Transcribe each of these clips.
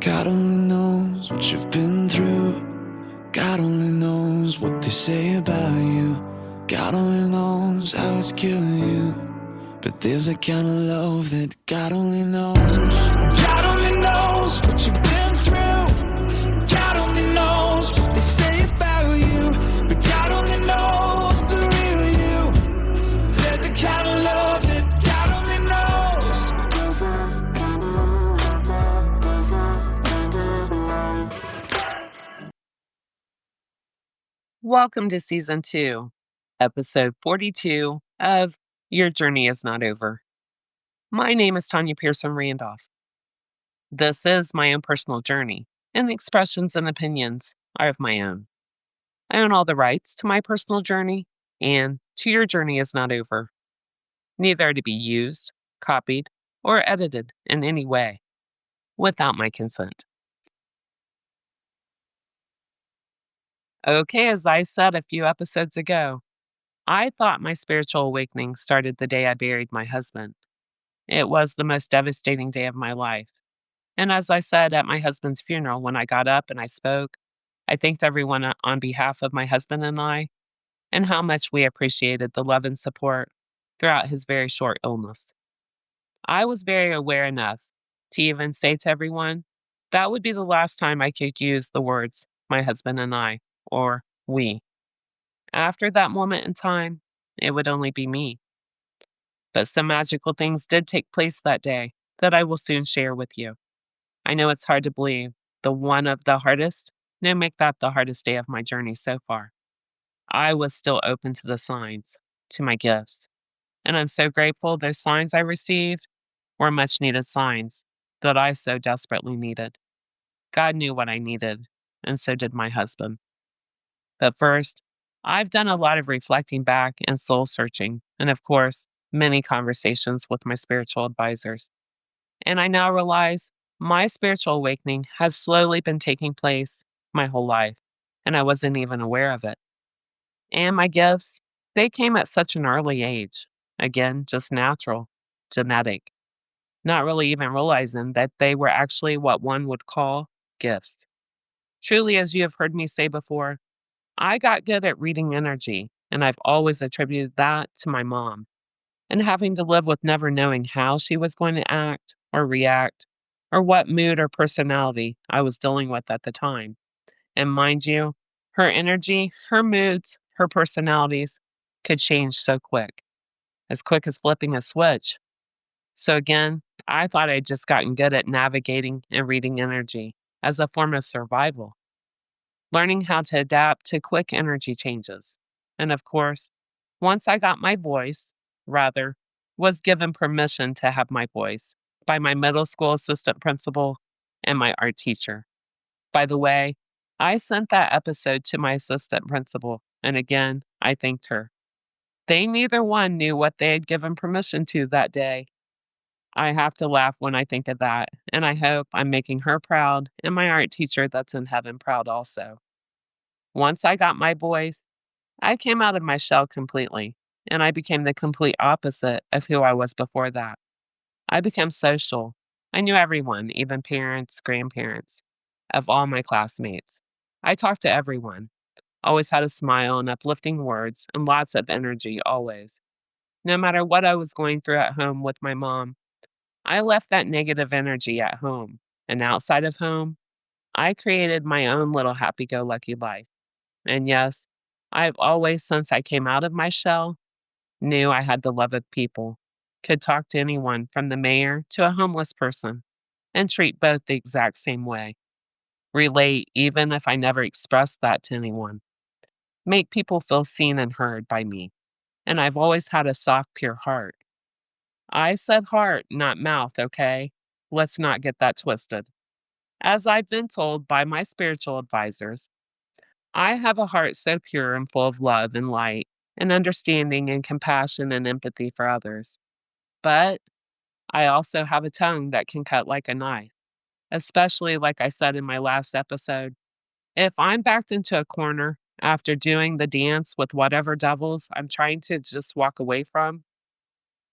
God only knows what you've been through. God only knows what they say about you. God only knows how it's killing you. But there's a kind of love that God only knows. God only knows what you've been through. God only knows what they say about you. But God only knows the real you. There's a kind of love that God only knows. Welcome to Season 2, Episode 42 of Your Journey Is Not Over. My name is Tanya Pearson Randolph. This is my own personal journey, and the expressions and opinions are of my own. I own all the rights to my personal journey and to Your Journey Is Not Over. Neither are to be used, copied, or edited in any way without my consent. Okay, as I said a few episodes ago, I thought my spiritual awakening started the day I buried my husband. It was the most devastating day of my life. And as I said at my husband's funeral, when I got up and I spoke, I thanked everyone on behalf of my husband and I, and how much we appreciated the love and support throughout his very short illness. I was very aware enough to even say to everyone that would be the last time I could use the words my husband and I, or we. After that moment in time, it would only be me. But some magical things did take place that day that I will soon share with you. I know it's hard to believe, the one of the hardest, no, make that the hardest day of my journey so far. I was still open to the signs, to my gifts. And I'm so grateful those signs I received were much needed signs that I so desperately needed. God knew what I needed, and so did my husband. But first, I've done a lot of reflecting back and soul searching, and of course, many conversations with my spiritual advisors. And I now realize my spiritual awakening has slowly been taking place my whole life, and I wasn't even aware of it. And my gifts, they came at such an early age. Again, just natural, genetic, not really even realizing that they were actually what one would call gifts. Truly, as you have heard me say before, I got good at reading energy, and I've always attributed that to my mom, and having to live with never knowing how she was going to act or react, or what mood or personality I was dealing with at the time. And mind you, her energy, her moods, her personalities could change so quick as flipping a switch. So again, I thought I'd just gotten good at navigating and reading energy as a form of survival, learning how to adapt to quick energy changes. And of course, once I got my voice, was given permission to have my voice by my middle school assistant principal and my art teacher. By the way, I sent that episode to my assistant principal, and again, I thanked her. They neither one knew what they had given permission to that day. I have to laugh when I think of that, and I hope I'm making her proud and my art teacher that's in heaven proud also. Once I got my voice, I came out of my shell completely, and I became the complete opposite of who I was before that. I became social. I knew everyone, even parents, grandparents, of all my classmates. I talked to everyone, always had a smile and uplifting words and lots of energy always. No matter what I was going through at home with my mom, I left that negative energy at home, and outside of home, I created my own little happy-go-lucky life. And yes, I've always, since I came out of my shell, knew I had the love of people, could talk to anyone from the mayor to a homeless person, and treat both the exact same way. Relate even if I never expressed that to anyone. Make people feel seen and heard by me. And I've always had a soft, pure heart. I said heart, not mouth, okay? Let's not get that twisted. As I've been told by my spiritual advisors, I have a heart so pure and full of love and light and understanding and compassion and empathy for others. But I also have a tongue that can cut like a knife, especially like I said in my last episode. If I'm backed into a corner after doing the dance with whatever devils I'm trying to just walk away from,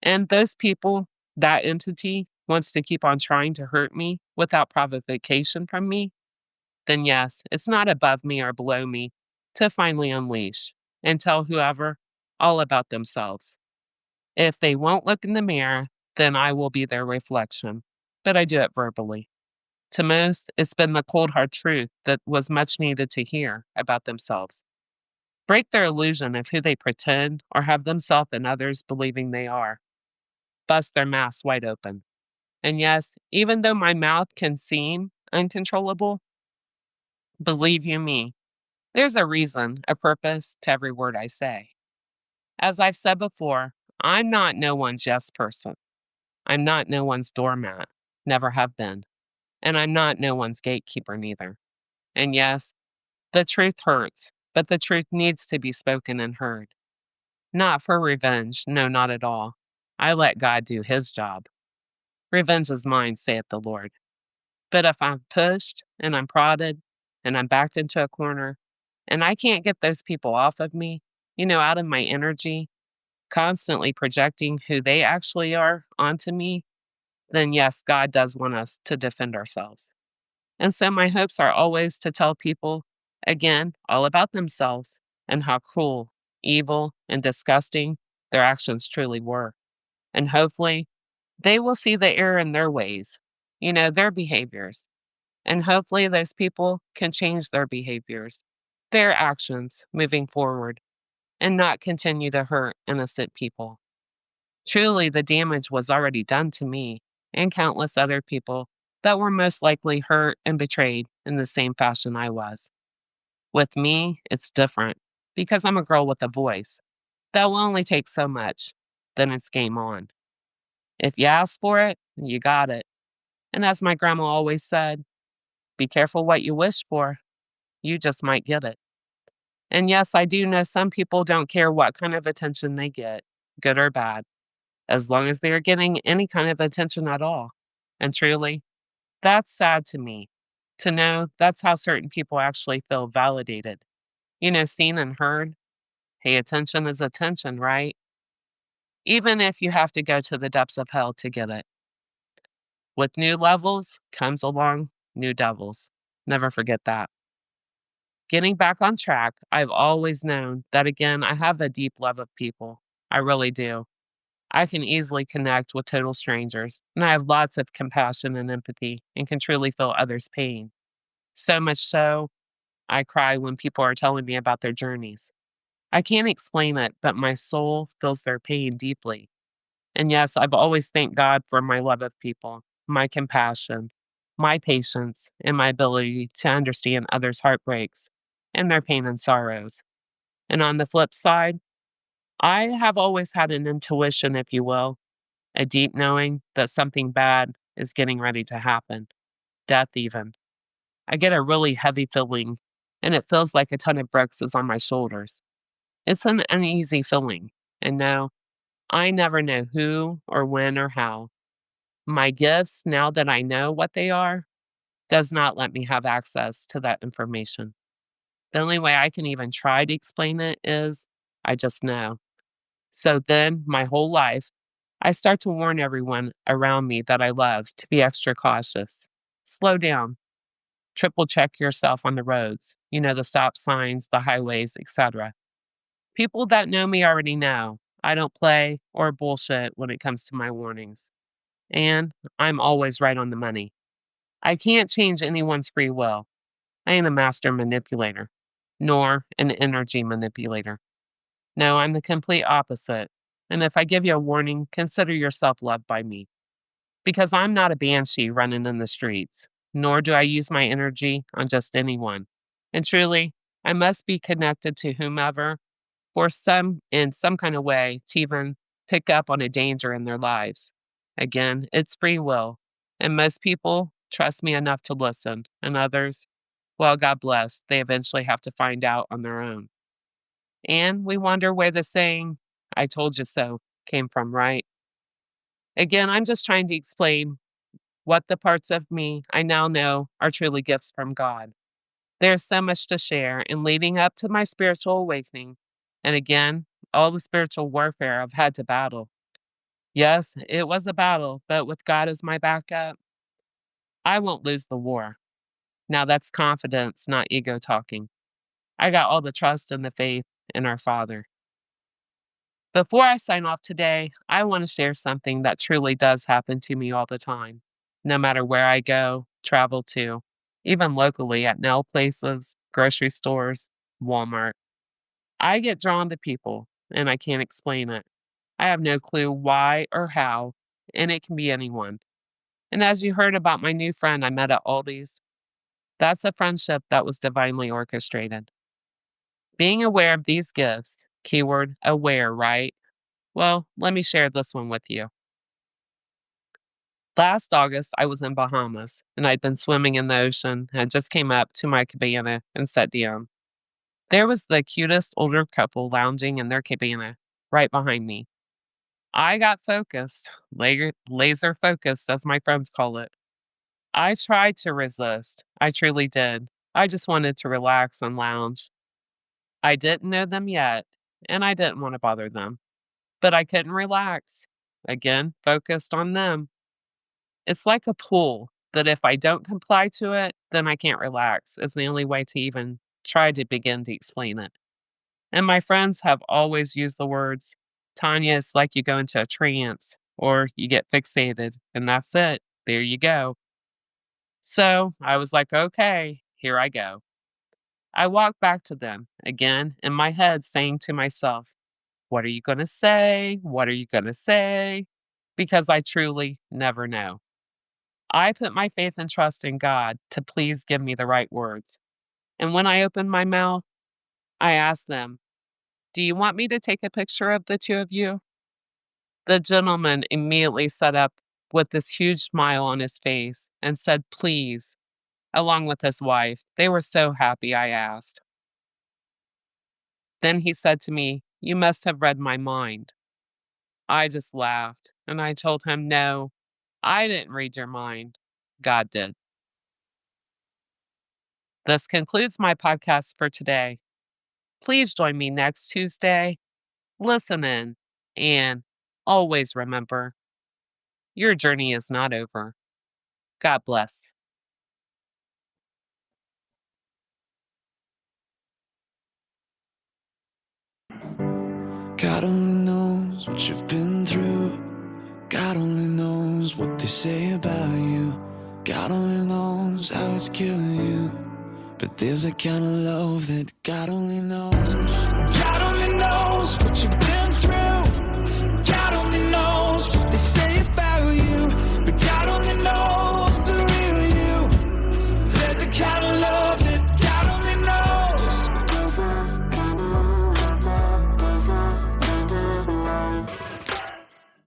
and those people, that entity, wants to keep on trying to hurt me without provocation from me, then yes, it's not above me or below me to finally unleash and tell whoever all about themselves. If they won't look in the mirror, then I will be their reflection. But I do it verbally. To most, it's been the cold hard truth that was much needed to hear about themselves. Break their illusion of who they pretend or have themselves and others believing they are. Bust their masks wide open. And yes, even though my mouth can seem uncontrollable, believe you me, there's a reason, a purpose to every word I say. As I've said before, I'm not no one's yes person. I'm not no one's doormat, never have been. And I'm not no one's gatekeeper neither. And yes, the truth hurts, but the truth needs to be spoken and heard. Not for revenge, no, not at all. I let God do his job. Revenge is mine, saith the Lord. But if I'm pushed and I'm prodded and I'm backed into a corner and I can't get those people off of me, out of my energy, constantly projecting who they actually are onto me, then yes, God does want us to defend ourselves. And so my hopes are always to tell people, again, all about themselves and how cruel, evil, and disgusting their actions truly were. And hopefully, they will see the error in their ways, their behaviors. And hopefully, those people can change their behaviors, their actions moving forward, and not continue to hurt innocent people. Truly, the damage was already done to me and countless other people that were most likely hurt and betrayed in the same fashion I was. With me, it's different because I'm a girl with a voice. That will only take so much, then it's game on. If you ask for it, you got it. And as my grandma always said, be careful what you wish for. You just might get it. And yes, I do know some people don't care what kind of attention they get, good or bad, as long as they are getting any kind of attention at all. And truly, that's sad to me to know that's how certain people actually feel validated. Seen and heard. Hey, attention is attention, right? Even if you have to go to the depths of hell to get it. With new levels comes along new devils. Never forget that. Getting back on track, I've always known that again, I have a deep love of people. I really do. I can easily connect with total strangers, and I have lots of compassion and empathy and can truly feel others' pain. So much so, I cry when people are telling me about their journeys. I can't explain it, but my soul feels their pain deeply. And yes, I've always thanked God for my love of people, my compassion, my patience, and my ability to understand others' heartbreaks and their pain and sorrows. And on the flip side, I have always had an intuition, if you will, a deep knowing that something bad is getting ready to happen, death even. I get a really heavy feeling, and it feels like a ton of bricks is on my shoulders. It's an uneasy feeling, and no, I never know who or when or how. My gifts, now that I know what they are, does not let me have access to that information. The only way I can even try to explain it is I just know. So then, my whole life, I start to warn everyone around me that I love to be extra cautious. Slow down. Triple check yourself on the roads, the stop signs, the highways, etc. People that know me already know I don't play or bullshit when it comes to my warnings. And I'm always right on the money. I can't change anyone's free will. I ain't a master manipulator, nor an energy manipulator. No, I'm the complete opposite. And if I give you a warning, consider yourself loved by me. Because I'm not a banshee running in the streets, nor do I use my energy on just anyone. And truly, I must be connected to whomever, or in some kind of way, to even pick up on a danger in their lives. Again, it's free will. And most people trust me enough to listen, and others, well, God bless, they eventually have to find out on their own. And we wonder where the saying, I told you so, came from, right? Again, I'm just trying to explain what the parts of me I now know are truly gifts from God. There's so much to share in leading up to my spiritual awakening. And again, all the spiritual warfare I've had to battle. Yes, it was a battle, but with God as my backup, I won't lose the war. Now that's confidence, not ego talking. I got all the trust and the faith in our Father. Before I sign off today, I want to share something that truly does happen to me all the time, no matter where I go, travel to, even locally at nail places, grocery stores, Walmart. I get drawn to people, and I can't explain it. I have no clue why or how, and it can be anyone. And as you heard about my new friend I met at Aldi's, that's a friendship that was divinely orchestrated. Being aware of these gifts, keyword aware, right? Well, let me share this one with you. Last August, I was in Bahamas and I'd been swimming in the ocean and just came up to my cabana and sat down. There was the cutest older couple lounging in their cabana right behind me. I got focused, laser focused, as my friends call it. I tried to resist. I truly did. I just wanted to relax and lounge. I didn't know them yet, and I didn't want to bother them, but I couldn't relax. Again, focused on them. It's like a pull that if I don't comply to it, then I can't relax, is the only way to even try to begin to explain it. And my friends have always used the words, Tanya, it's like you go into a trance or you get fixated, and that's it. There you go. So I was like, okay, here I go. I walked back to them, again in my head, saying to myself, what are you going to say? What are you going to say? Because I truly never know. I put my faith and trust in God to please give me the right words. And when I opened my mouth, I asked them, do you want me to take a picture of the two of you? The gentleman immediately sat up with this huge smile on his face and said, please, along with his wife. They were so happy I asked. Then he said to me, you must have read my mind. I just laughed and I told him, no, I didn't read your mind. God did. This concludes my podcast for today. Please join me next Tuesday. Listen in and always remember your journey is not over. God bless. God only knows what you've been through. God only knows what they say about you. God only knows how it's killing you. But there's a kind of love that God only knows. God only knows what you've been